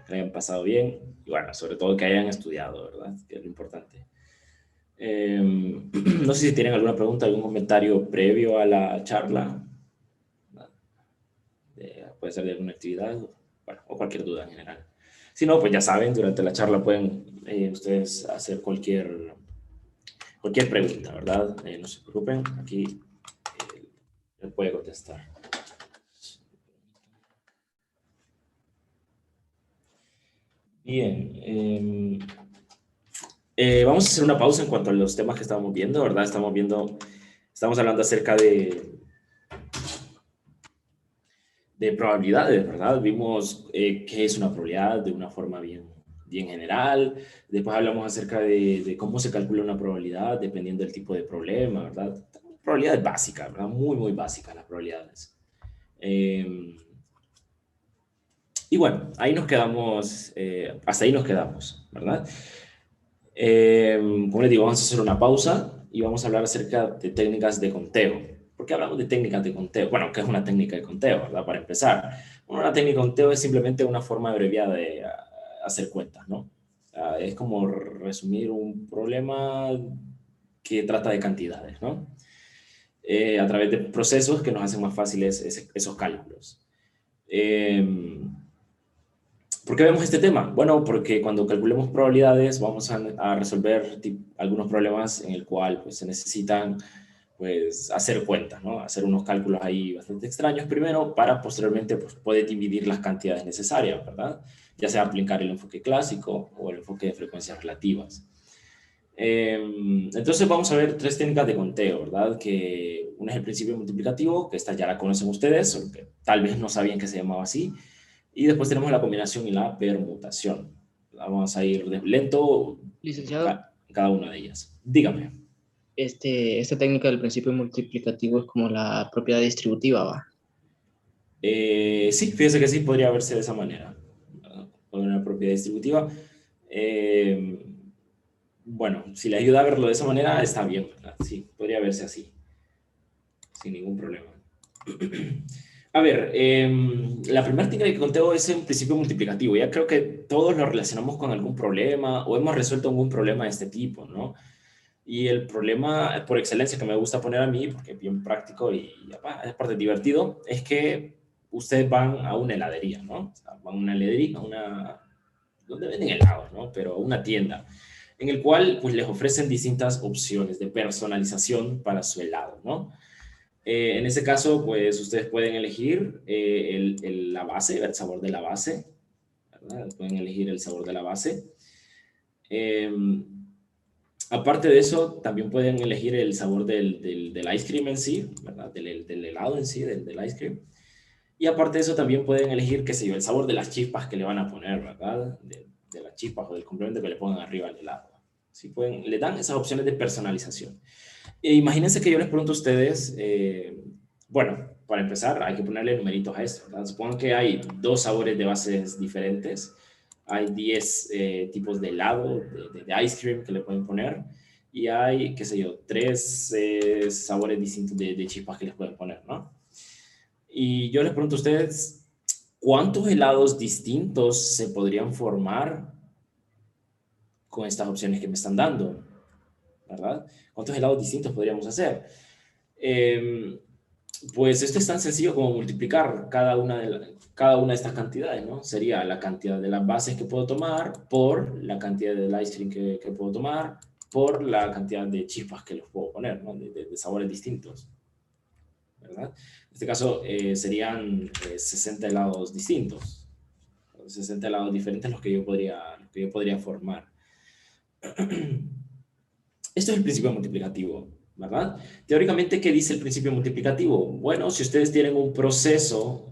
que hayan pasado bien y bueno, sobre todo que hayan estudiado, ¿verdad? Que es lo importante. No sé si tienen alguna pregunta, algún comentario previo a la charla. Puede ser de alguna actividad, bueno, o cualquier duda en general. Si no, pues ya saben, durante la charla pueden ustedes hacer cualquier pregunta, ¿verdad? No se preocupen, aquí les puede contestar. Bien, vamos a hacer una pausa en cuanto a los temas que estábamos viendo, ¿verdad? Estamos hablando acerca de probabilidades, ¿verdad? Vimos qué es una probabilidad de una forma bien general. Después hablamos acerca de cómo se calcula una probabilidad dependiendo del tipo de problema, ¿verdad? Probabilidades básicas, ¿verdad? Muy básicas las probabilidades. Y bueno, ahí nos quedamos, hasta ahí nos quedamos, ¿verdad? Como les digo, vamos a hacer una pausa y vamos a hablar acerca de técnicas de conteo. ¿Por qué hablamos de técnicas de conteo? Bueno, ¿qué es una técnica de conteo, verdad? Para empezar, bueno, una técnica de conteo es simplemente una forma abreviada de hacer cuentas, ¿no? Es como resumir un problema que trata de cantidades, ¿no? A través de procesos que nos hacen más fáciles esos cálculos. ¿Por qué vemos este tema? Bueno, porque cuando calculemos probabilidades vamos a resolver algunos problemas en el cual pues, se necesitan pues, hacer cuentas, ¿no? Hacer unos cálculos ahí bastante extraños primero para posteriormente pues, poder dividir las cantidades necesarias, ¿verdad? Ya sea aplicar el enfoque clásico o el enfoque de frecuencias relativas. Entonces vamos a ver tres técnicas de conteo, ¿verdad? Que una es el principio multiplicativo, que esta ya la conocen ustedes, o que tal vez no sabían que se llamaba así. Y después tenemos la combinación y la permutación. Vamos a ir de lento Licenciado, en cada una de ellas. Dígame. esta técnica del principio multiplicativo es como la propiedad distributiva, ¿va? Sí, fíjese que sí, podría verse de esa manera. Con una propiedad distributiva. Eh, bueno, si le ayuda a verlo de esa manera, está bien, ¿verdad? Sí, podría verse así, sin ningún problema. A ver, la primera técnica que conteo es en principio multiplicativo. Ya creo que todos lo relacionamos con algún problema o hemos resuelto algún problema de este tipo, ¿no? Y el problema por excelencia que me gusta poner a mí, porque es bien práctico y aparte divertido, es que ustedes van a una heladería, ¿no? O sea, van a una heladería, donde venden helados, ¿no? Pero a una tienda, en el cual pues les ofrecen distintas opciones de personalización para su helado, ¿no? En ese caso, pues ustedes pueden elegir la base, el sabor de la base, ¿verdad? Pueden elegir el sabor de la base. Eh, Aparte de eso, también pueden elegir el sabor del ice cream en sí, ¿verdad? Del helado en sí, del ice cream. Y aparte de eso, también pueden elegir, qué sé yo, el sabor de las chispas que le van a poner, ¿verdad? De las chispas o del complemento que le pongan arriba al helado. Sí, le dan esas opciones de personalización. Imagínense que yo les pregunto a ustedes, bueno, para empezar hay que ponerle numeritos a esto, ¿verdad? Supongan que hay dos sabores de bases diferentes, hay 10 tipos de helado, de ice cream que le pueden poner, y hay, qué sé yo, tres sabores distintos de chispas que les pueden poner, ¿no? Y yo les pregunto a ustedes, ¿cuántos helados distintos se podrían formar con estas opciones que me están dando? ¿Verdad? ¿Cuántos helados distintos podríamos hacer? Eh, Pues esto es tan sencillo como multiplicar cada una de estas cantidades, ¿no? Sería la cantidad de las bases que puedo tomar por la cantidad del ice cream que puedo tomar por la cantidad de chispas que les puedo poner, ¿no? De sabores distintos, ¿verdad? En este caso serían 60 helados distintos, 60 helados diferentes los que yo podría formar. Esto es el principio multiplicativo, ¿verdad? Teóricamente, ¿qué dice el principio multiplicativo? Bueno, si ustedes tienen un proceso,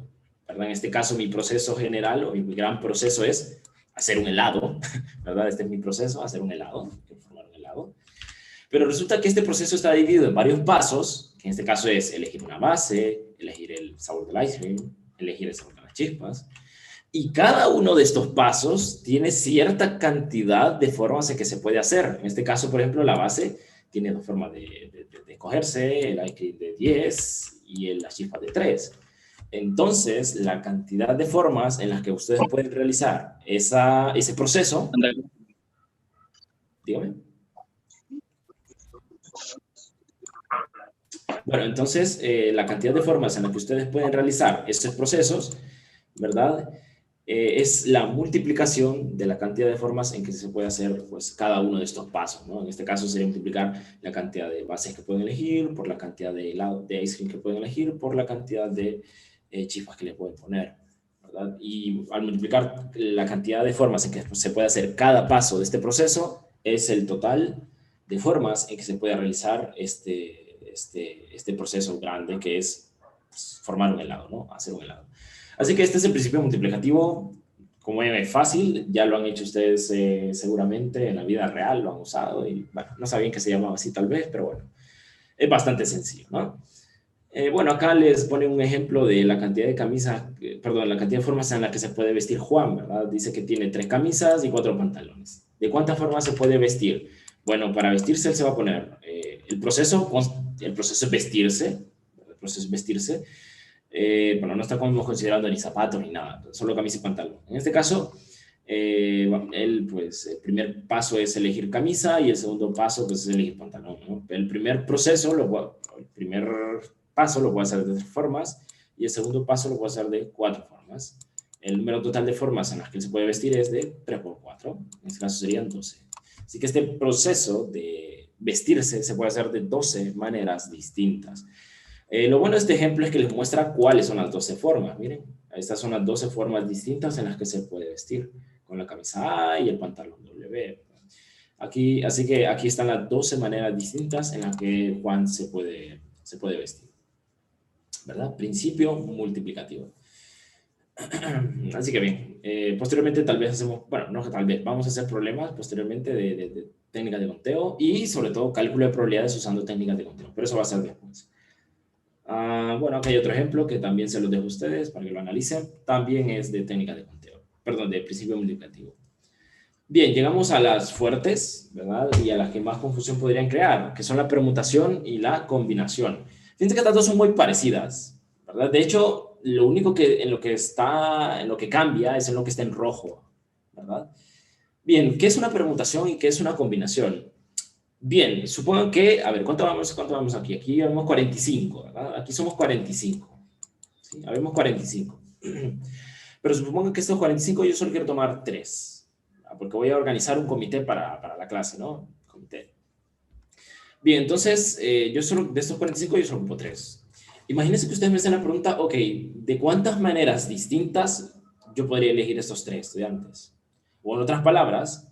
¿verdad? En este caso, mi proceso general o mi gran proceso es hacer un helado, ¿verdad? Este es mi proceso, hacer un helado, formar un helado. Pero resulta que este proceso está dividido en varios pasos, que en este caso es elegir una base, elegir el sabor del ice cream, elegir el sabor de las chispas, y cada uno de estos pasos tiene cierta cantidad de formas en que se puede hacer. En este caso, por ejemplo, la base tiene dos formas de cogerse, el ice cream de 10 y la chispa de 3. Entonces, la cantidad de formas en las que ustedes pueden realizar ese proceso, dígame. Bueno, entonces, la cantidad de formas en las que ustedes pueden realizar esos procesos, ¿verdad? Es la multiplicación de la cantidad de formas en que se puede hacer pues, cada uno de estos pasos, ¿no? En este caso sería multiplicar la cantidad de bases que pueden elegir por la cantidad de helado, de ice cream que pueden elegir por la cantidad de chispas que le pueden poner, ¿verdad? Y al multiplicar la cantidad de formas en que se puede hacer cada paso de este proceso, es el total de formas en que se puede realizar este proceso grande que es pues, formar un helado, ¿no? Hacer un helado. Así que este es el principio multiplicativo. Como es fácil, ya lo han hecho ustedes seguramente en la vida real, lo han usado y bueno, no sabían que se llamaba así tal vez, pero bueno, es bastante sencillo, ¿no? Bueno, acá les pone un ejemplo de la cantidad de camisas, perdón, la cantidad de formas en la que se puede vestir Juan, ¿verdad? Dice que tiene 3 camisas y 4 pantalones. ¿De cuántas formas se puede vestir? Bueno, para vestirse él se va a poner el proceso es vestirse, el proceso es vestirse, bueno, no está como considerando ni zapatos ni nada, solo camisa y pantalón. En este caso, él, pues, el primer paso es elegir camisa y el segundo paso, pues, es elegir pantalón, ¿no? El primer proceso, el primer paso lo puedo hacer de 3 formas y el segundo paso lo puedo hacer de 4 formas. El número total de formas en las que él se puede vestir es de 3 por 4, en este caso serían 12. Así que este proceso de vestirse se puede hacer de 12 maneras distintas. Lo bueno de este ejemplo es que les muestra cuáles son las 12 formas. Miren, estas son las 12 formas distintas en las que se puede vestir, con la camisa A y el pantalón W. Aquí, así que aquí están las 12 maneras distintas en las que Juan se puede vestir, ¿verdad? Principio multiplicativo. Así que bien, posteriormente tal vez hacemos, bueno, no tal vez, vamos a hacer problemas posteriormente de técnicas de conteo y sobre todo cálculo de probabilidades usando técnicas de conteo, pero eso va a ser después. Bueno, aquí hay otro ejemplo que también se los dejo a ustedes para que lo analicen. También es de técnica de conteo, perdón, de principio multiplicativo. Bien, llegamos a las fuertes, ¿verdad? Y a las que más confusión podrían crear, que son la permutación y la combinación. Fíjense que estas dos son muy parecidas, ¿verdad? De hecho, lo único que en lo que cambia es en lo que está en rojo, ¿verdad? Bien, ¿qué es una permutación y qué es una combinación? Bien, supongan que, a ver, ¿cuánto vamos aquí? Aquí vemos 45, ¿verdad? Aquí somos 45. ¿Sí? Habemos 45. Pero supongan que estos 45 yo solo quiero tomar 3, porque voy a organizar un comité para la clase, ¿no? Comité. Bien, entonces, yo solo, de estos 45 yo solo ocupo 3. Imagínense que ustedes me hacen la pregunta, ok, ¿de cuántas maneras distintas yo podría elegir estos 3 estudiantes? O en otras palabras,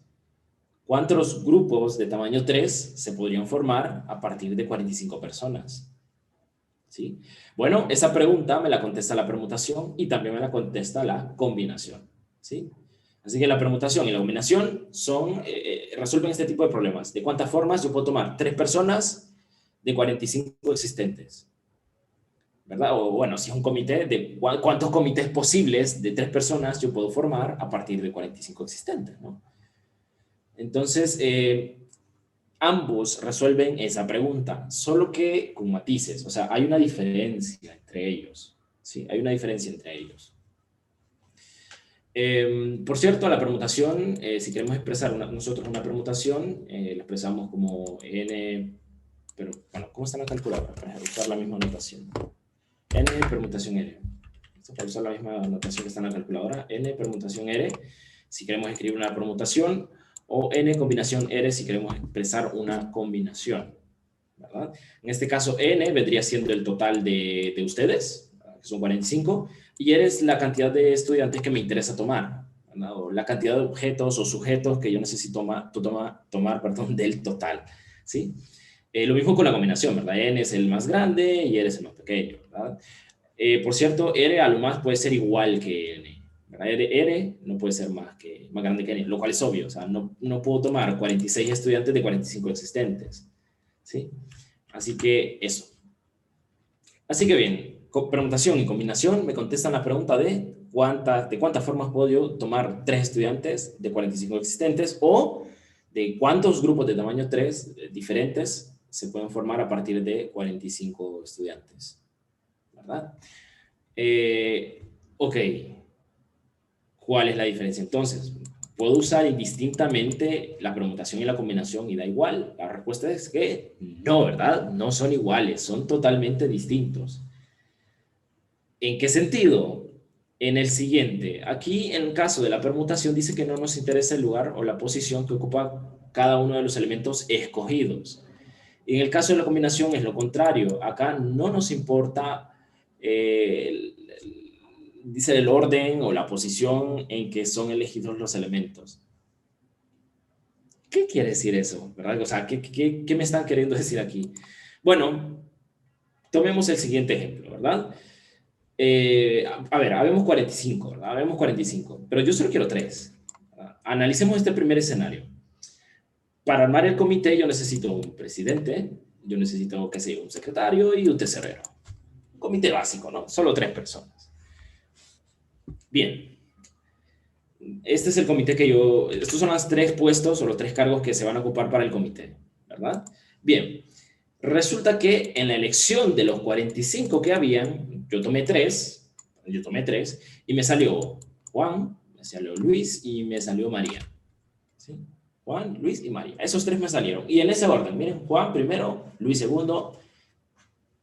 ¿cuántos grupos de tamaño 3 se podrían formar a partir de 45 personas? ¿Sí? Bueno, esa pregunta me la contesta la permutación y también me la contesta la combinación. ¿Sí? Así que la permutación y la combinación resuelven este tipo de problemas. ¿De cuántas formas yo puedo tomar 3 personas de 45 existentes? ¿Verdad? O bueno, si es un comité, ¿de cuántos comités posibles de 3 personas yo puedo formar a partir de 45 existentes? ¿No? Entonces, ambos resuelven esa pregunta, solo que con matices. O sea, hay una diferencia entre ellos. Sí, hay una diferencia entre ellos. Por cierto, la permutación, si queremos expresar nosotros una permutación, la expresamos como n, pero bueno, ¿cómo está la calculadora? Para usar la misma notación. N permutación R. Para usar la misma notación que está en la calculadora, N permutación R, si queremos escribir una permutación, o N combinación R si queremos expresar una combinación, ¿verdad? En este caso, N vendría siendo el total de ustedes, que son 45, y R es la cantidad de estudiantes que me interesa tomar, ¿verdad? O la cantidad de objetos o sujetos que yo necesito tomar del total, ¿sí? Lo mismo con la combinación, ¿verdad? N es el más grande y R es el más pequeño, ¿verdad? Por cierto, R a lo más puede ser igual que N. R no puede ser más grande que N, lo cual es obvio. O sea, no puedo tomar 46 estudiantes de 45 existentes. ¿Sí? Así que eso. Así que bien, permutación y combinación me contestan la pregunta de cuántas formas puedo yo tomar 3 estudiantes de 45 existentes o de cuántos grupos de tamaño 3 diferentes se pueden formar a partir de 45 estudiantes. ¿Verdad? Ok, ¿cuál es la diferencia entonces? ¿Puedo usar indistintamente la permutación y la combinación y da igual? La respuesta es que no, ¿verdad? No son iguales, son totalmente distintos. ¿En qué sentido? En el siguiente, aquí en el caso de la permutación dice que no nos interesa el lugar o la posición que ocupa cada uno de los elementos escogidos. En el caso de la combinación es lo contrario. Acá no nos importa, dice el orden o la posición en que son elegidos los elementos. ¿Qué quiere decir eso? ¿Verdad? O sea, ¿qué me están queriendo decir aquí? Bueno, tomemos el siguiente ejemplo, ¿verdad? A ver, habemos 45, ¿verdad? Habemos 45, pero yo solo quiero 3. Analicemos este primer escenario. Para armar el comité yo necesito un presidente, yo necesito, qué sé yo, un secretario y un tesorero. Un comité básico, ¿no? Solo 3 personas. Bien, este es el comité que yo, estos son los 3 puestos o los 3 cargos que se van a ocupar para el comité, ¿verdad? Bien, resulta que en la elección de los 45 que habían, yo tomé 3 y me salió Juan, me salió Luis y me salió María. ¿Sí? Juan, Luis y María. Esos 3 me salieron. Y en ese orden, miren, Juan primero, Luis segundo,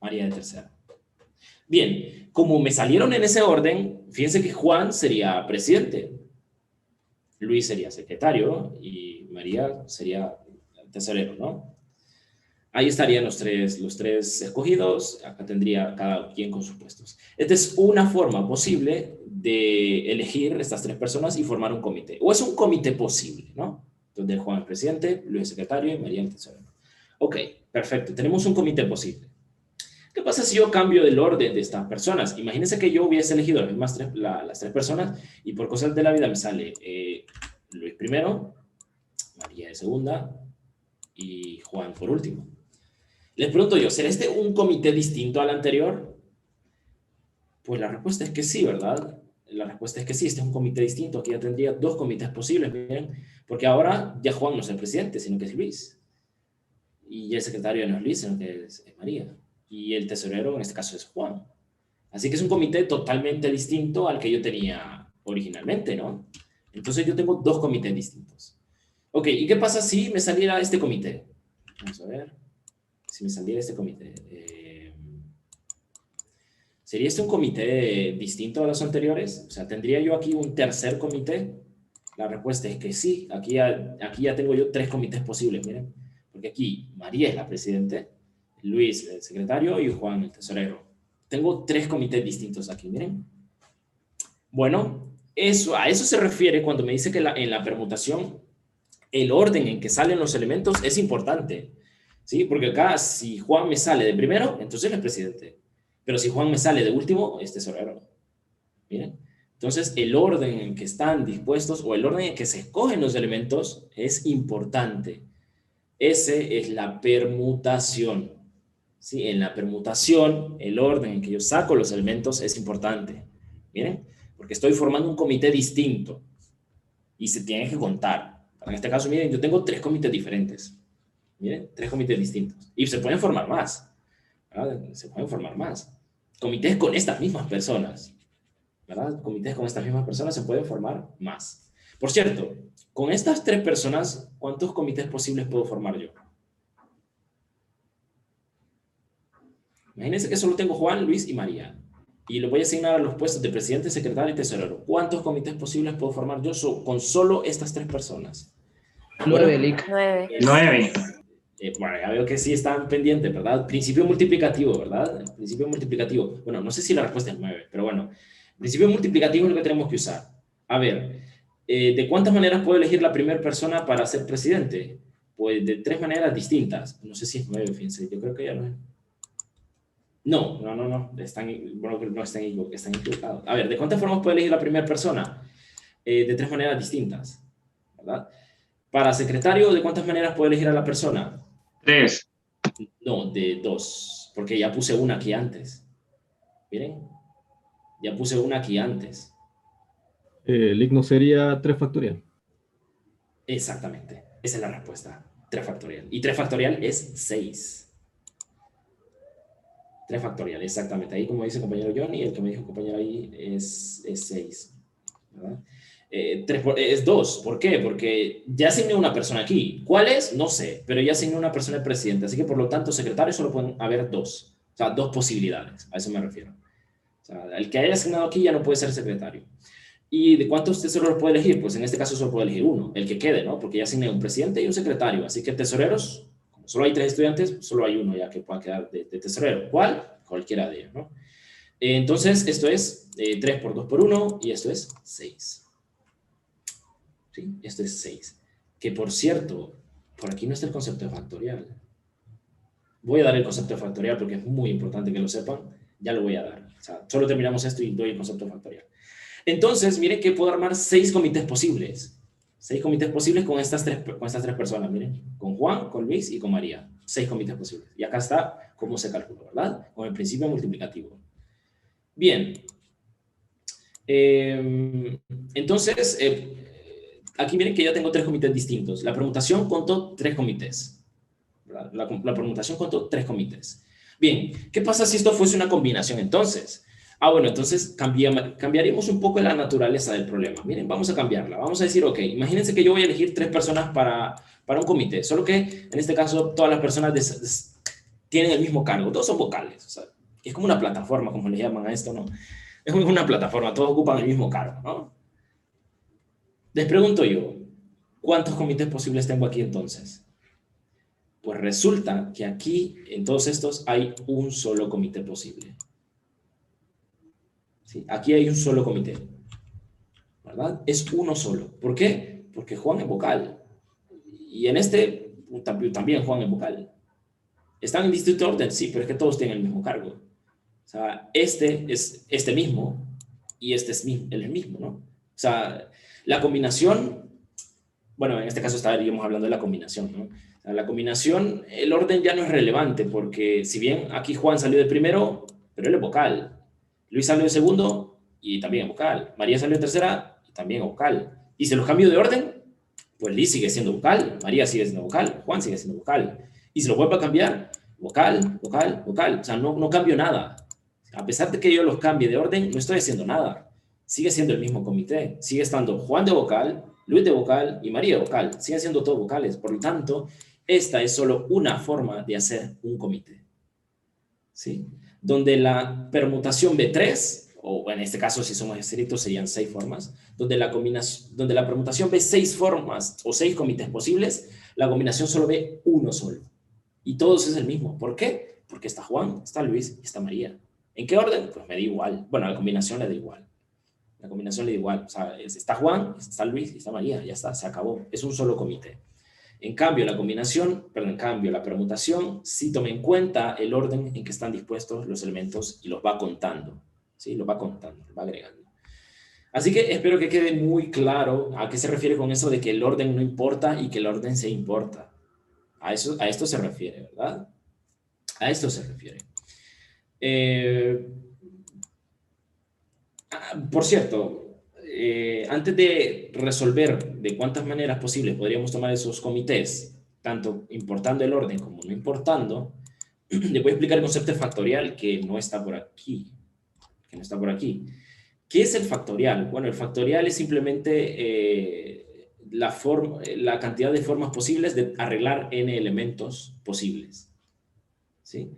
María de tercero. Bien, como me salieron en ese orden, fíjense que Juan sería presidente, Luis sería secretario y María sería tesorero, ¿no? Ahí estarían los tres escogidos, acá tendría cada quien con sus puestos. Esta es una forma posible de elegir estas 3 personas y formar un comité. O es un comité posible, ¿no? Donde Juan es presidente, Luis es secretario y María el tesorero. Ok, perfecto, tenemos un comité posible. ¿Qué pasa si yo cambio el orden de estas personas? Imagínense que yo hubiese elegido las 3 personas y por cosas de la vida me sale Luis primero, María de segunda y Juan por último. Les pregunto yo, ¿será este un comité distinto al anterior? Pues la respuesta es que sí, ¿verdad? La respuesta es que sí, este es un comité distinto. Aquí ya tendría 2 comités posibles, miren, porque ahora ya Juan no es el presidente, sino que es Luis. Y el secretario no es Luis, sino que es María. Y el tesorero en este caso es Juan. Así que es un comité totalmente distinto al que yo tenía originalmente, ¿no? Entonces yo tengo 2 comités distintos. Ok, ¿y qué pasa si me saliera este comité? Vamos a ver. Si me saliera este comité. ¿Sería este un comité distinto a los anteriores? O sea, ¿tendría yo aquí un tercer comité? La respuesta es que sí. Aquí ya tengo yo 3 comités posibles, miren. Porque aquí María es la presidente, Luis el secretario y Juan el tesorero. Tengo 3 comités distintos aquí, miren. Bueno, a eso se refiere cuando me dice que en la permutación el orden en que salen los elementos es importante. ¿Sí? Porque acá si Juan me sale de primero, entonces él es presidente. Pero si Juan me sale de último, es tesorero. Miren. Entonces, el orden en que están dispuestos o el orden en que se escogen los elementos es importante. Ese es la permutación. ¿Sí? En la permutación, el orden en que yo saco los elementos es importante. Miren, porque estoy formando un comité distinto y se tiene que contar. En este caso, miren, yo tengo 3 comités diferentes. Miren, 3 comités distintos. Y se pueden formar más. ¿Verdad? Se pueden formar más. Comités con estas mismas personas. ¿Verdad? Comités con estas mismas personas se pueden formar más. Por cierto, con estas 3 personas, ¿cuántos comités posibles puedo formar yo? Imagínense que solo tengo Juan, Luis y María. Y le voy a asignar a los puestos de presidente, secretario y tesorero. ¿Cuántos comités posibles puedo formar yo con solo estas 3 personas? 9, Bueno, Lick. 9. 9. Bueno, ya veo que sí están pendientes, ¿verdad? Principio multiplicativo, ¿verdad? Principio multiplicativo. Bueno, no sé si la respuesta es 9, pero bueno. Principio multiplicativo es lo que tenemos que usar. A ver, ¿de cuántas maneras puedo elegir la primera persona para ser presidente? Pues de 3 maneras distintas. No sé si es 9, fíjense. Yo creo que ya no es. No. Bueno, no están equivocados. A ver, ¿de cuántas formas puedo elegir la primera persona? De 3 maneras distintas, ¿verdad? Para secretario, ¿de cuántas maneras puedo elegir a la persona? 3. No, de 2, porque ya puse una aquí antes. Miren, ya puse una aquí antes. El igno sería 3 factorial. Exactamente, esa es la respuesta. 3 factorial. Y 3 factorial es 6. 3 factorial, exactamente. Ahí, como dice el compañero Johnny, el que me dijo el compañero ahí es 6. ¿Verdad? Es 2. ¿Por qué? Porque ya asigné una persona aquí. ¿Cuál es? No sé, pero ya asigné una persona de presidente. Así que, por lo tanto, secretarios solo pueden haber 2. O sea, 2 posibilidades. A eso me refiero. O sea, el que haya asignado aquí ya no puede ser secretario. ¿Y de cuántos tesoreros puede elegir? Pues en este caso solo puede elegir uno, el que quede, ¿no? Porque ya asigné un presidente y un secretario. Así que tesoreros, como solo hay 3 estudiantes, solo hay uno ya que pueda quedar de tesorero. ¿Cuál? Cualquiera de ellos, ¿no? Entonces, esto es 3 por 2 por 1 y esto es 6. ¿Sí? Esto es 6. Que, por cierto, por aquí no está el concepto de factorial. Voy a dar el concepto de factorial porque es muy importante que lo sepan. Ya lo voy a dar. O sea, solo terminamos esto y doy el concepto de factorial. Entonces, miren que puedo armar 6 comités posibles. 6 comités posibles con estas tres personas, miren. Con Juan, con Luis y con María. 6 comités posibles. Y acá está cómo se calcula, ¿verdad? Con el principio multiplicativo. Bien. Entonces, aquí miren que ya tengo 3 comités distintos. La permutación contó 3 comités. La permutación contó 3 comités. Bien, ¿qué pasa si esto fuese una combinación entonces? Bueno, entonces cambiaríamos un poco la naturaleza del problema. Miren, vamos a cambiarla. Vamos a decir, ok, imagínense que yo voy a elegir 3 personas para un comité, solo que en este caso todas las personas tienen el mismo cargo, todos son vocales. O sea, es como una plataforma, como le llaman a esto, ¿no? Es como una plataforma, todos ocupan el mismo cargo, ¿no? Les pregunto yo, ¿cuántos comités posibles tengo aquí entonces? Pues resulta que aquí, en todos estos, hay un solo comité posible. ¿Sí? Aquí hay un solo comité, ¿verdad? Es uno solo. ¿Por qué? Porque Juan es vocal. Y en este también Juan es vocal. ¿Están en distinto orden? Sí, pero es que todos tienen el mismo cargo. O sea, este es este mismo y este es el mismo, ¿no? O sea, la combinación, bueno, en este caso estaríamos hablando de la combinación, ¿no? O sea, la combinación, el orden ya no es relevante porque si bien aquí Juan salió de primero, pero él es vocal. Luis salió de segundo y también es vocal. María salió de tercera y también es vocal. Y si los cambio de orden, pues Liz sigue siendo vocal, María sigue siendo vocal, Juan sigue siendo vocal. Y si lo vuelvo a cambiar, vocal, vocal, vocal. O sea, no cambio nada. A pesar de que yo los cambie de orden, no estoy haciendo nada. Sigue siendo el mismo comité. Sigue estando Juan de vocal, Luis de vocal y María de vocal. Siguen siendo todos vocales. Por lo tanto, esta es solo una forma de hacer un comité. ¿Sí? Donde la permutación B3, o en este caso si somos estrictos serían 6 formas, donde la permutación ve 6 formas o 6 comités posibles, la combinación solo ve uno solo. Y todos es el mismo. ¿Por qué? Porque está Juan, está Luis y está María. ¿En qué orden? Pues me da igual. Bueno, a la combinación le da igual. La combinación le da igual. O sea, está Juan, está Luis y está María. Ya está, se acabó. Es un solo comité. En cambio, la permutación sí toma en cuenta el orden en que están dispuestos los elementos y los va contando. ¿Sí? Los va contando, los va agregando. Así que espero que quede muy claro a qué se refiere con eso de que el orden no importa y que el orden se importa. A esto se refiere, ¿verdad? A esto se refiere. Por cierto, antes de resolver de cuántas maneras posibles podríamos tomar esos comités, tanto importando el orden como no importando, le voy a explicar el concepto de factorial que no está por aquí. ¿Qué es el factorial? Bueno, el factorial es simplemente la cantidad de formas posibles de arreglar n elementos posibles. ¿Sí?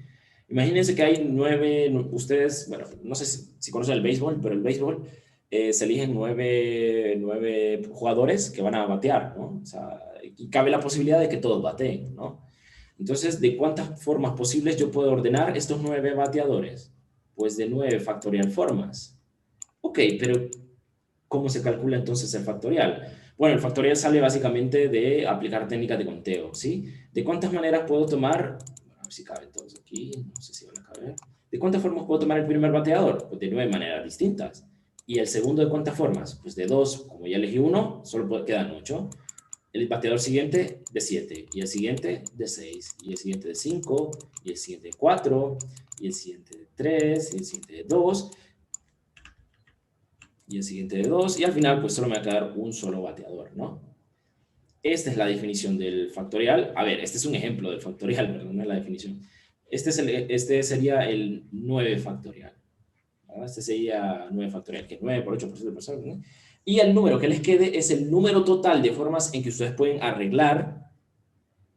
Imagínense que hay 9, ustedes, bueno, no sé si conocen el béisbol, pero el béisbol se eligen 9 jugadores que van a batear, ¿no? O sea, y cabe la posibilidad de que todos bateen, ¿no? Entonces, ¿de cuántas formas posibles yo puedo ordenar estos 9 bateadores? Pues de 9 factorial formas. Ok, pero ¿cómo se calcula entonces el factorial? Bueno, el factorial sale básicamente de aplicar técnicas de conteo, ¿sí? ¿De cuántas maneras puedo tomar? A ver si caben todos aquí, no sé si van a caber. ¿De cuántas formas puedo tomar el primer bateador? Pues de 9 maneras distintas. ¿Y el segundo de cuántas formas? Pues de 2, como ya elegí uno, solo quedan 8. El bateador siguiente de 7, y el siguiente de 6, y el siguiente de 5, y el siguiente de 4, y el siguiente de 3, y el siguiente de 2, y el siguiente de 2, y al final pues solo me va a quedar un solo bateador, ¿no? Esta es la definición del factorial. A ver, este es un ejemplo del factorial, perdón, no es la definición. Este sería el 9 factorial. ¿Verdad? Este sería 9 factorial, que es 9 por 8 por 7 por 7, ¿no? Y el número que les quede es el número total de formas en que ustedes pueden arreglar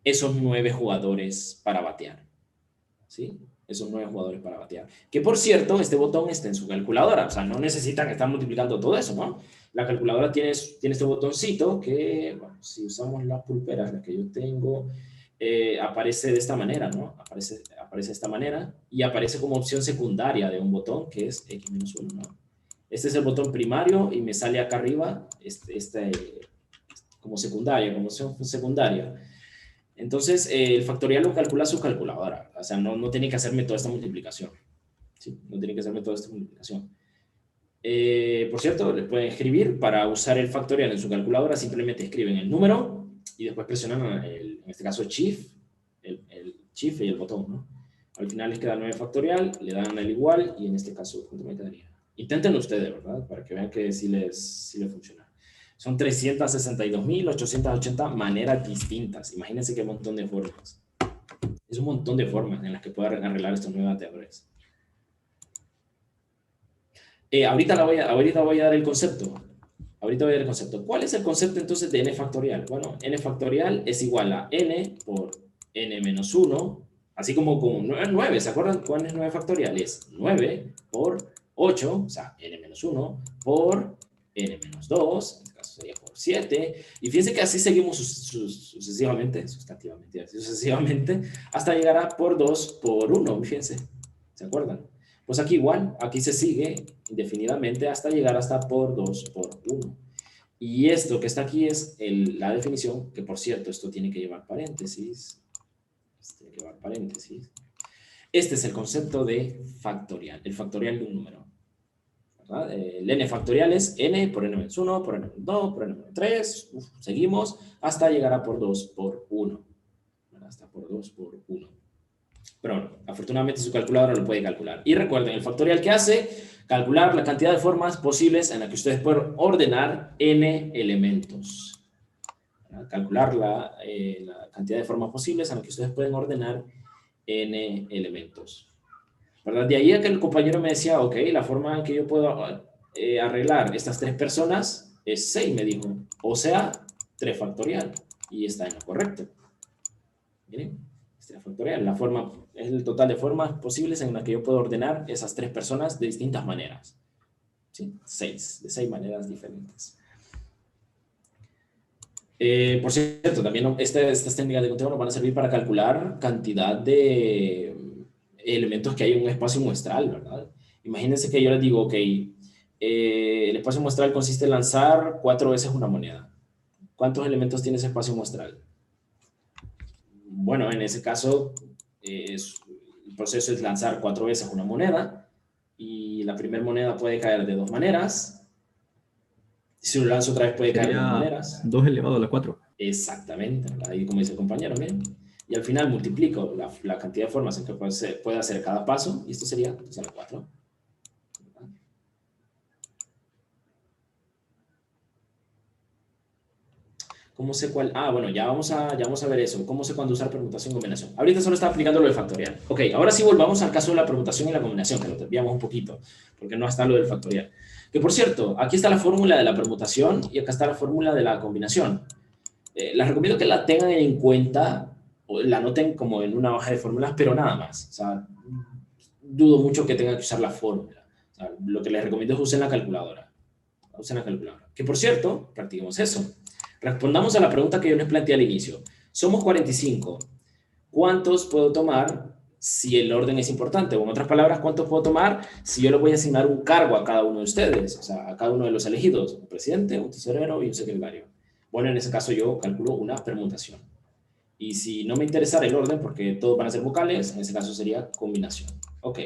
esos 9 jugadores para batear. ¿Sí? Esos 9 jugadores para batear. Que por cierto, este botón está en su calculadora. O sea, no necesitan estar multiplicando todo eso, ¿no? La calculadora tiene este botoncito que, bueno, si usamos las pulperas, las que yo tengo, aparece de esta manera, ¿no? Aparece de esta manera y aparece como opción secundaria de un botón que es X-1, ¿no? Este es el botón primario y me sale acá arriba como secundaria, como opción secundaria. Entonces, el factorial lo calcula su calculadora. O sea, no tiene que hacerme toda esta multiplicación. ¿Sí? No tiene que hacerme toda esta multiplicación. Por cierto, les pueden escribir para usar el factorial en su calculadora. Simplemente escriben el número y después presionan, en este caso, Shift, el Shift y el botón, ¿no? Al final les queda 9 factorial, le dan el igual y en este caso, ¿cuánto me quedaría? Inténtenlo ustedes, ¿verdad? Para que vean que sí les funciona. Son 362.880 maneras distintas. Imagínense qué montón de formas. Es un montón de formas en las que pueden arreglar estos 9 bateadores. Ahorita voy a dar el concepto. ¿Cuál es el concepto entonces de n factorial? Bueno, n factorial es igual a n por n menos 1, así como con 9. ¿Se acuerdan cuál es 9 factorial? Es 9 por 8, o sea, n menos 1 por n menos 2, en este caso sería por 7. Y fíjense que así seguimos sucesivamente, hasta llegar a por 2 por 1, fíjense. ¿Se acuerdan? Pues aquí igual, aquí se sigue indefinidamente hasta llegar hasta por 2 por 1. Y esto que está aquí es la definición, que por cierto, esto tiene que llevar paréntesis. Este es el concepto de factorial, el factorial de un número. ¿Verdad? El n factorial es n por n menos 1, por n menos 2, por n menos 3. Seguimos hasta llegar a por 2 por 1. ¿Verdad? Hasta por 2 por 1. Pero bueno, afortunadamente su calculadora lo puede calcular. Y recuerden, el factorial que hace, calcular la cantidad de formas posibles en la que ustedes pueden ordenar n elementos. Calcular la cantidad de formas posibles en la que ustedes pueden ordenar n elementos. ¿Verdad? De ahí a que el compañero me decía, ok, la forma en que yo puedo arreglar estas 3 personas es 6, me dijo. O sea, 3 factorial. Y está en lo correcto. Miren, 3 factorial. La forma es el total de formas posibles en las que yo puedo ordenar esas 3 personas de distintas maneras. ¿Sí? 6, de 6 maneras diferentes. Por cierto, también estas técnicas de conteo nos van a servir para calcular cantidad de elementos que hay en un espacio muestral, ¿verdad? Imagínense que yo les digo, ok, el espacio muestral consiste en lanzar 4 veces una moneda. ¿Cuántos elementos tiene ese espacio muestral? Bueno, en ese caso, el proceso es lanzar 4 veces una moneda y la primera moneda puede caer de 2 maneras. Si lo lanzo otra vez puede caer de 2 maneras. 2 elevado a la 4. Exactamente, ahí como dice el compañero, miren. Y al final multiplico la cantidad de formas en que puede hacer cada paso, y esto sería entonces la 4. ¿Cómo sé cuál? Ah, bueno, ya vamos a ver eso. ¿Cómo sé cuándo usar permutación y combinación? Ahorita solo está aplicando lo del factorial. Ok, ahora sí volvamos al caso de la permutación y la combinación, que lo desviamos un poquito, porque no está lo del factorial. Que por cierto, aquí está la fórmula de la permutación y acá está la fórmula de la combinación. Les recomiendo que la tengan en cuenta, o la anoten como en una hoja de fórmulas, pero nada más. O sea, dudo mucho que tengan que usar la fórmula. O sea, lo que les recomiendo es usen la calculadora. Usen la calculadora. Que por cierto, practiquemos eso. Respondamos a la pregunta que yo les planteé al inicio. Somos 45. ¿Cuántos puedo tomar si el orden es importante? O en otras palabras, ¿cuántos puedo tomar si yo le voy a asignar un cargo a cada uno de ustedes? O sea, a cada uno de los elegidos. Un presidente, un tesorero y un secretario. Bueno, en ese caso yo calculo una permutación. Y si no me interesara el orden, porque todos van a ser vocales, en ese caso sería combinación. Ok.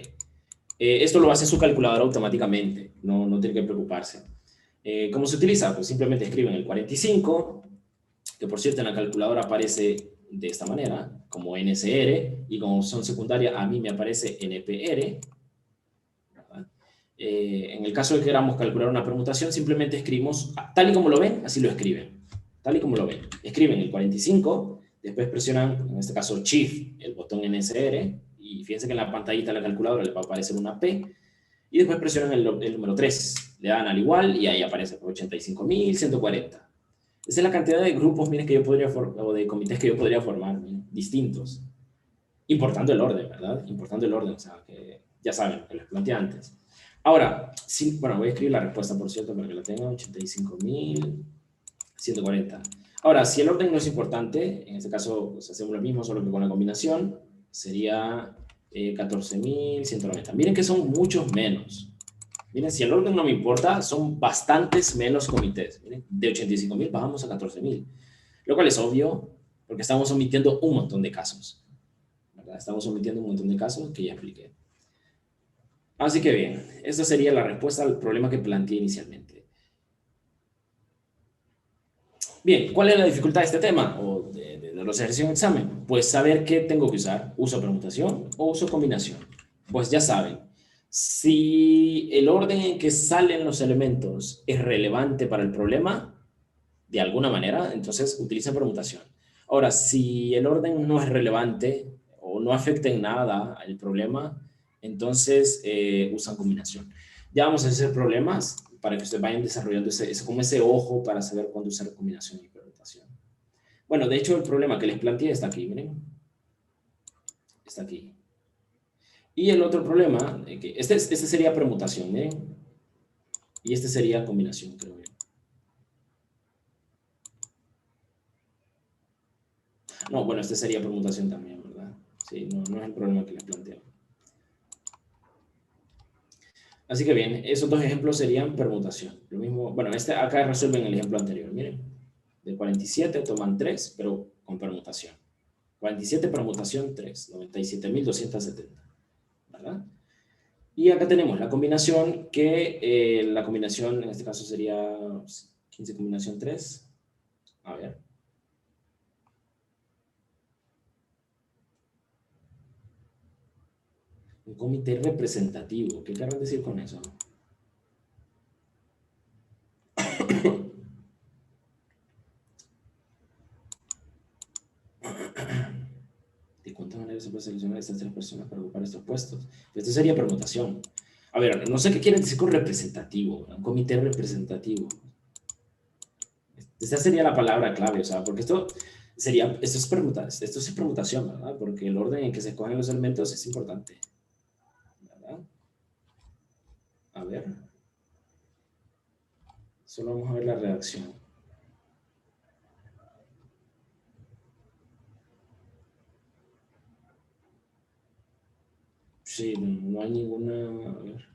Esto lo hace su calculadora automáticamente. No tiene que preocuparse. ¿Cómo se utiliza? Pues simplemente escriben el 45, que por cierto en la calculadora aparece de esta manera, como NSR, y como opción secundaria a mí me aparece NPR. En el caso de que queramos calcular una permutación, simplemente escribimos, tal y como lo ven, así lo escriben. Tal y como lo ven. Escriben el 45, después presionan, en este caso Shift, el botón NSR, Y fíjense que en la pantallita de la calculadora le va a aparecer una P, y después presionan el número 3, le dan al igual, y ahí aparece 85.140. Esa es la cantidad de grupos, miren, que yo podría o de comités que yo podría formar, miren, distintos. Importando el orden, ¿verdad? Importando el orden, o sea, que ya saben, que les planteé antes. Ahora, sí, bueno, voy a escribir la respuesta, por cierto, para que la tengan, 85.140. Ahora, si el orden no es importante, en este caso pues, hacemos lo mismo, solo que con la combinación, sería 14.190. Miren que son muchos menos. Miren, si el orden no me importa, son bastantes menos comités. Miren, de 85.000 bajamos a 14.000. Lo cual es obvio, porque estamos omitiendo un montón de casos. ¿Verdad? Estamos omitiendo un montón de casos que ya expliqué. Así que bien, esta sería la respuesta al problema que planteé inicialmente. Bien, ¿cuál es la dificultad de este tema? O de los ejercicios en examen. Pues saber qué tengo que usar. ¿Uso permutación o uso combinación? Pues ya saben. Si el orden en que salen los elementos es relevante para el problema, de alguna manera, entonces utilicen permutación. Ahora, si el orden no es relevante o no afecta en nada al problema, entonces usan combinación. Ya vamos a hacer problemas para que ustedes vayan desarrollando como ese ojo para saber cuándo usar combinación y permutación. Bueno, de hecho, el problema que les planteé está aquí, miren. Está aquí. Y el otro problema, que este sería permutación, miren. Y este sería combinación, creo yo. No, bueno, este sería permutación también, ¿verdad? Sí, no es el problema que les planteo. Así que bien, esos dos ejemplos serían permutación. Lo mismo, bueno, acá resuelven el ejemplo anterior, miren. De 47 toman 3, pero con permutación. 47 permutación 3, 97.270, ¿verdad? Y acá tenemos la combinación, que la combinación en este caso sería 15 combinación 3. A ver. Un comité representativo. ¿Qué querrán decir con eso? ¿De cuántas maneras se puede seleccionar a estas 3 personas para ocupar estos puestos? Esto sería permutación. A ver, no sé qué quieren decir con representativo. Un comité representativo. Esta sería la palabra clave, o sea, porque esto es permutación, ¿verdad? Porque el orden en que se escogen los elementos es importante. ¿Verdad? A ver. Solo vamos a ver la redacción. Sí, no hay ninguna... A ver.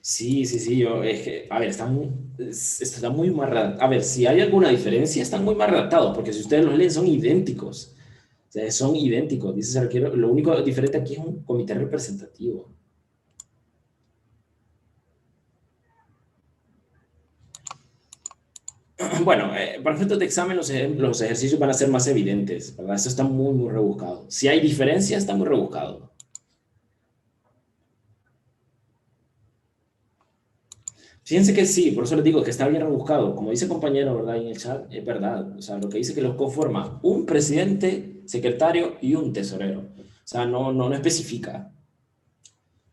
Sí, es que, a ver, está muy mal redactado. A ver, si hay alguna diferencia, están muy mal redactados, porque si ustedes los leen, son idénticos. O sea, son idénticos. Dice el arquero, lo único diferente aquí es un comité representativo. Bueno, para efectos de examen los ejercicios van a ser más evidentes, ¿verdad? Esto está muy, muy rebuscado. Si hay diferencia, está muy rebuscado. Fíjense que sí, por eso les digo que está bien rebuscado. Como dice el compañero, ¿verdad? En el chat, es verdad. O sea, lo que dice que los conforma un presidente, secretario y un tesorero. O sea, no especifica.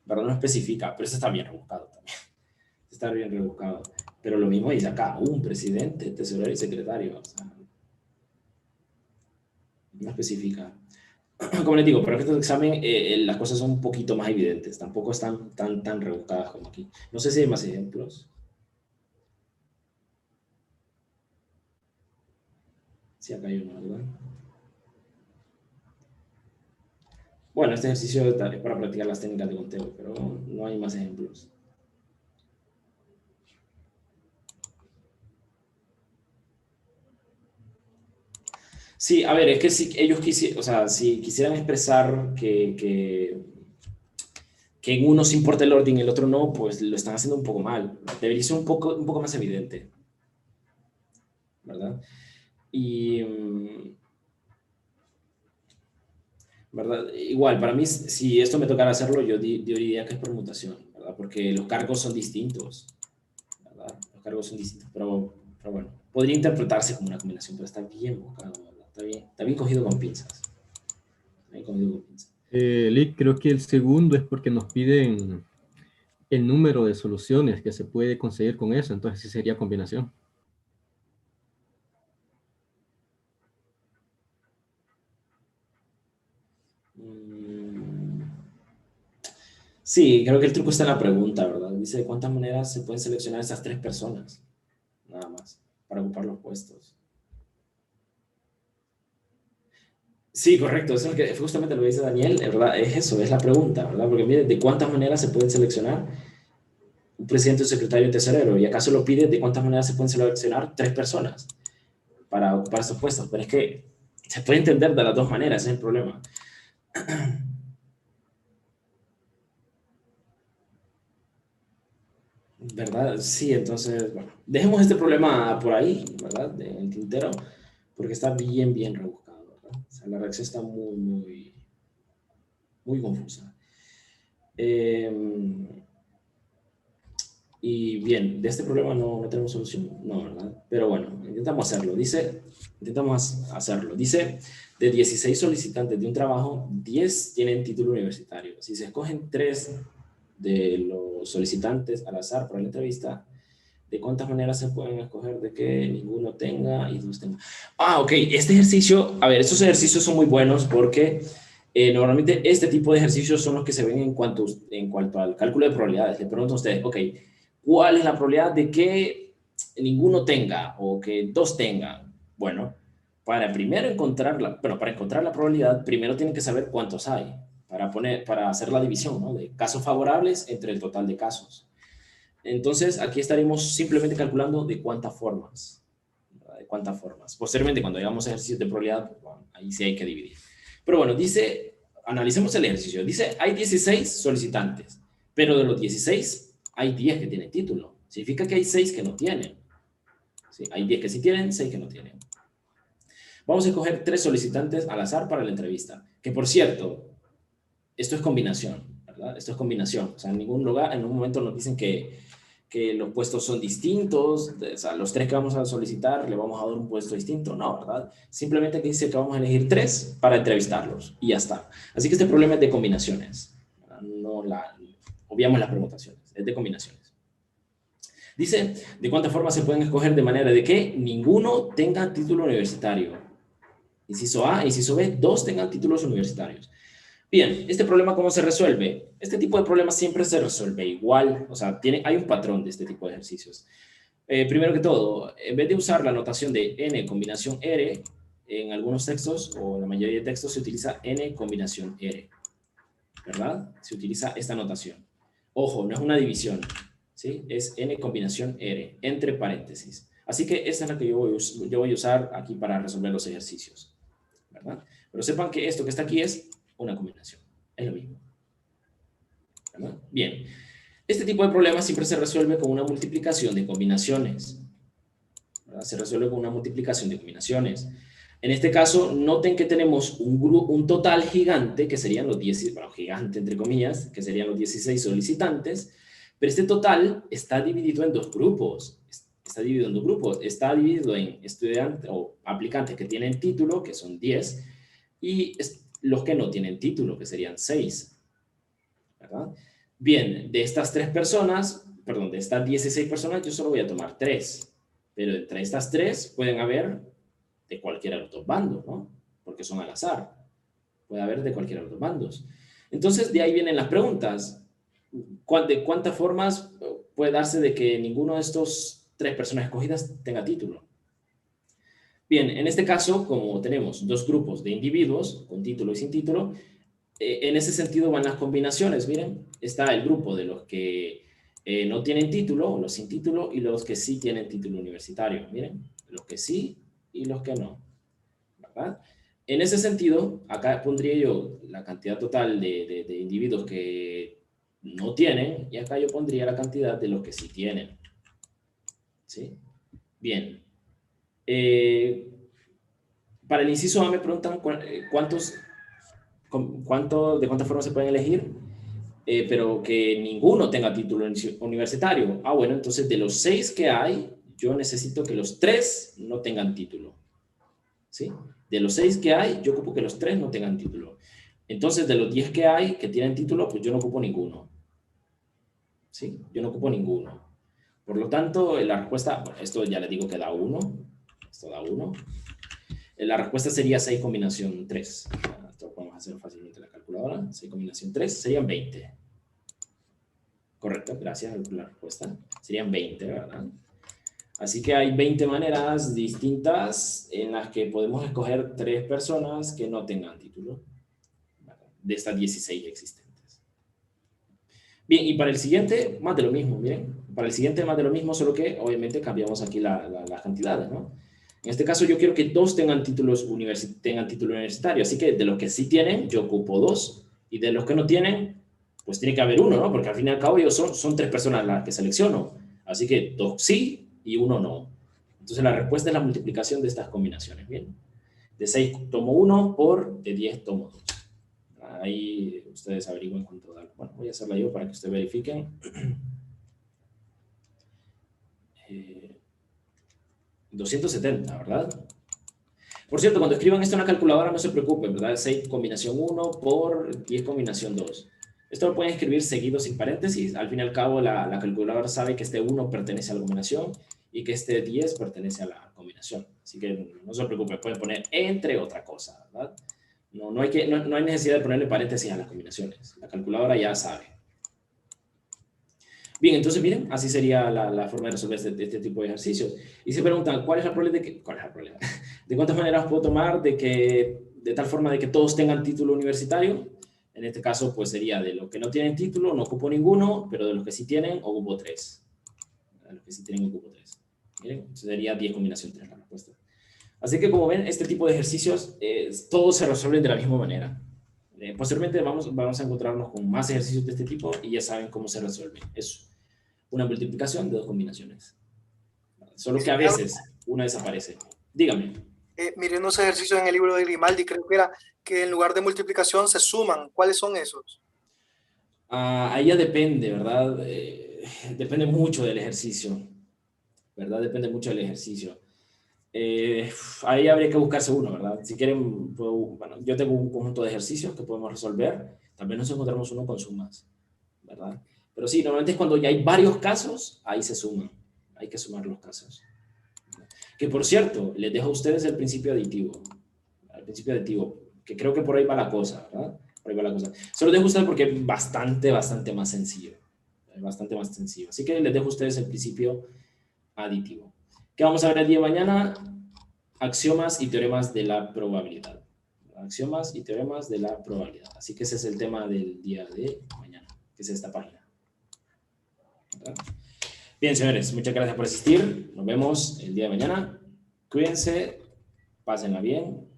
¿Verdad? No especifica, pero eso está bien rebuscado también. Está bien rebuscado. Pero lo mismo dice acá, un presidente, tesorero y secretario. O sea, no especifica. Como les digo, para efectos de examen las cosas son un poquito más evidentes. Tampoco están tan rebuscadas como aquí. No sé si hay más ejemplos. Sí, acá hay uno, ¿verdad? Bueno, este ejercicio es para practicar las técnicas de conteo, pero no hay más ejemplos. Sí, a ver, es que si ellos si quisieran expresar que en uno se importa el orden y el otro no, pues lo están haciendo un poco mal. Debería ser un poco más evidente, ¿verdad? Y, ¿verdad? Igual, para mí, si esto me tocara hacerlo, yo diría que es permutación, ¿verdad? Porque los cargos son distintos, ¿verdad? Los cargos son distintos, pero pero bueno, podría interpretarse como una combinación, pero está bien buscado, ¿verdad? Está bien cogido con pinzas. Está bien cogido con pinzas. Lick, creo que el segundo es porque nos piden el número de soluciones que se puede conseguir con eso, entonces sí sería combinación. Sí, creo que el truco está en la pregunta, ¿verdad? Dice de cuántas maneras se pueden seleccionar esas 3 personas, nada más, para ocupar los puestos. Sí, correcto, eso es lo que, justamente lo que dice Daniel, ¿verdad? Es eso, es la pregunta, ¿verdad? Porque miren, ¿de cuántas maneras se pueden seleccionar un presidente, un secretario y un tesorero? Y acá solo pide de cuántas maneras se pueden seleccionar 3 personas para ocupar esos puestos. Pero es que se puede entender de las dos maneras, ese es el problema. ¿Verdad? Sí, entonces, bueno, dejemos este problema por ahí, ¿verdad? En el tintero, porque está bien, bien rebuscado, ¿verdad? O sea, la reacción está muy, muy, muy confusa. Y bien, de este problema no tenemos solución, no, ¿verdad? Pero bueno, intentamos hacerlo. Intentamos hacerlo. Dice, de 16 solicitantes de un trabajo, 10 tienen título universitario. Si se escogen 3 de los solicitantes al azar para la entrevista, ¿de cuántas maneras se pueden escoger de que ninguno tenga y 2 tengan? Ah, ok, este ejercicio, a ver, estos ejercicios son muy buenos porque normalmente este tipo de ejercicios son los que se ven en cuanto al cálculo de probabilidades. Le pregunto a ustedes, ok, ¿cuál es la probabilidad de que ninguno tenga o que 2 tengan? Bueno, para encontrar la probabilidad, primero tienen que saber cuántos hay para hacer la división, ¿no? De casos favorables entre el total de casos. Entonces, aquí estaremos simplemente calculando de cuántas formas. ¿Verdad? De cuántas formas. Posteriormente, cuando hagamos ejercicios de probabilidad, bueno, ahí sí hay que dividir. Pero bueno, dice, analicemos el ejercicio. Dice, hay 16 solicitantes, pero de los 16 hay 10 que tienen título. Significa que hay 6 que no tienen. ¿Sí? Hay 10 que sí tienen, 6 que no tienen. Vamos a escoger 3 solicitantes al azar para la entrevista. Que por cierto, esto es combinación, ¿verdad? Esto es combinación. O sea, en ningún lugar, en un momento nos dicen que los puestos son distintos, o sea, los 3 que vamos a solicitar le vamos a dar un puesto distinto, no, ¿verdad? Simplemente aquí dice que vamos a elegir 3 para entrevistarlos y ya está. Así que este problema es de combinaciones, obviamos las permutaciones, es de combinaciones. Dice, ¿de cuántas formas se pueden escoger de manera de que ninguno tenga título universitario? Inciso A, inciso B, 2 tengan títulos universitarios. Bien, ¿este problema cómo se resuelve? Este tipo de problemas siempre se resuelve igual, o sea, hay un patrón de este tipo de ejercicios. Primero que todo, en vez de usar la notación de n combinación r, en algunos textos o en la mayoría de textos se utiliza n combinación r, ¿verdad? Se utiliza esta notación. Ojo, no es una división, ¿sí? Es n combinación r, entre paréntesis. Así que esta es la que yo voy a usar aquí para resolver los ejercicios, ¿verdad? Pero sepan que esto que está aquí es una combinación. Es lo mismo. ¿Verdad? Bien. Este tipo de problemas siempre se resuelve con una multiplicación de combinaciones. ¿Verdad? Se resuelve con una multiplicación de combinaciones. En este caso, noten que tenemos un total gigante, que serían los 10, bueno, gigante entre comillas, que serían los 16 solicitantes, pero este total está dividido en 2 grupos. Está dividido en 2 grupos. Está dividido en estudiantes o aplicantes que tienen título, que son 10, y los que no tienen título, que serían 6. ¿Verdad? Bien, de estas 3 personas, perdón, de estas 16 personas, yo solo voy a tomar 3. Pero entre estas 3 pueden haber de cualquiera de los 2 bandos, ¿no? Porque son al azar. Puede haber de cualquiera de los 2 bandos. Entonces, de ahí vienen las preguntas. ¿De cuántas formas puede darse de que ninguno de estos 3 personas escogidas tenga título? Bien, en este caso, como tenemos 2 grupos de individuos, con título y sin título, en ese sentido van las combinaciones. Miren, está el grupo de los que no tienen título, o los sin título, y los que sí tienen título universitario. Miren, los que sí y los que no, ¿verdad? En ese sentido, acá pondría yo la cantidad total de individuos que no tienen, y acá yo pondría la cantidad de los que sí tienen. ¿Sí? Bien. Para el inciso A me preguntan de cuántas formas se pueden elegir, pero que ninguno tenga título universitario. Ah, bueno, entonces de los 6 que hay, yo necesito que los 3 no tengan título. ¿Sí? De los 6 que hay, yo ocupo que los 3 no tengan título. Entonces, de los 10 que hay que tienen título, pues yo no ocupo ninguno. ¿Sí? Yo no ocupo ninguno. Por lo tanto, la respuesta, bueno, esto ya le digo que da 1. Esto da 1. La respuesta sería 6 combinación 3. Esto lo podemos hacer fácilmente en la calculadora. 6 combinación 3 serían 20. Correcto, gracias por la respuesta. Serían 20, ¿verdad? Así que hay 20 maneras distintas en las que podemos escoger 3 personas que no tengan título, ¿verdad? De estas 16 existentes. Bien, y para el siguiente, más de lo mismo, miren. Para el siguiente, más de lo mismo, solo que obviamente cambiamos aquí las cantidades, ¿no? En este caso, yo quiero que 2 tengan título universitario, así que de los que sí tienen, yo ocupo 2, y de los que no tienen, pues tiene que haber 1, ¿no? Porque al fin y al cabo son 3 personas las que selecciono, así que 2 sí y 1 no. Entonces la respuesta es la multiplicación de estas combinaciones, ¿bien? De 6 tomo 1 por de 10 tomo 2. Ahí ustedes averigüen cuánto da. Bueno, voy a hacerla yo para que ustedes verifiquen. 270, ¿verdad? Por cierto, cuando escriban esto en la calculadora no se preocupen, ¿verdad? 6 combinación 1 por 10 combinación 2. Esto lo pueden escribir seguido sin paréntesis. Al fin y al cabo, la calculadora sabe que este 1 pertenece a la combinación y que este 10 pertenece a la combinación. Así que no se preocupen, pueden poner entre otra cosa, ¿verdad? No hay necesidad de ponerle paréntesis a las combinaciones. La calculadora ya sabe. Bien, entonces miren, así sería la forma de resolver este tipo de ejercicios. Y se preguntan, ¿cuál es el problema? ¿De cuántas maneras puedo tomar de tal forma de que todos tengan título universitario? En este caso, pues sería de los que no tienen título, no ocupo ninguno, pero de los que sí tienen, ocupo 3. De los que sí tienen, ocupo 3. Miren, sería 10 combinación 3 la respuesta. Así que como ven, este tipo de ejercicios, todos se resuelven de la misma manera. Posteriormente vamos a encontrarnos con más ejercicios de este tipo y ya saben cómo se resuelven. Es una multiplicación de 2 combinaciones. Solo que a veces una desaparece. Dígame. Miré unos ejercicios en el libro de Grimaldi, creo que era que en lugar de multiplicación se suman. ¿Cuáles son esos? Ahí ya depende, ¿verdad? Depende mucho del ejercicio, ¿verdad? Depende mucho del ejercicio. Ahí habría que buscarse uno, ¿verdad? Si quieren, bueno, yo tengo un conjunto de ejercicios que podemos resolver. También nos encontramos uno con sumas, ¿verdad? Pero sí, normalmente es cuando ya hay varios casos, ahí se suman. Hay que sumar los casos. Que por cierto, les dejo a ustedes el principio aditivo. El principio aditivo, que creo que por ahí va la cosa, ¿verdad? Por ahí va la cosa. Se lo dejo a ustedes porque es bastante más sencillo. Es bastante más sencillo. Así que les dejo a ustedes el principio aditivo. ¿Qué vamos a ver el día de mañana? Axiomas y teoremas de la probabilidad. Axiomas y teoremas de la probabilidad. Así que ese es el tema del día de mañana, que es esta página. ¿Verdad? Bien, señores, muchas gracias por asistir. Nos vemos el día de mañana. Cuídense, pásenla bien.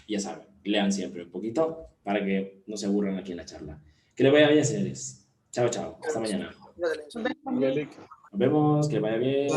Ya saben, lean siempre un poquito para que no se aburran aquí en la charla. Que les vaya bien, señores. Chao, chao. Hasta mañana. Nos vemos, que les vaya bien.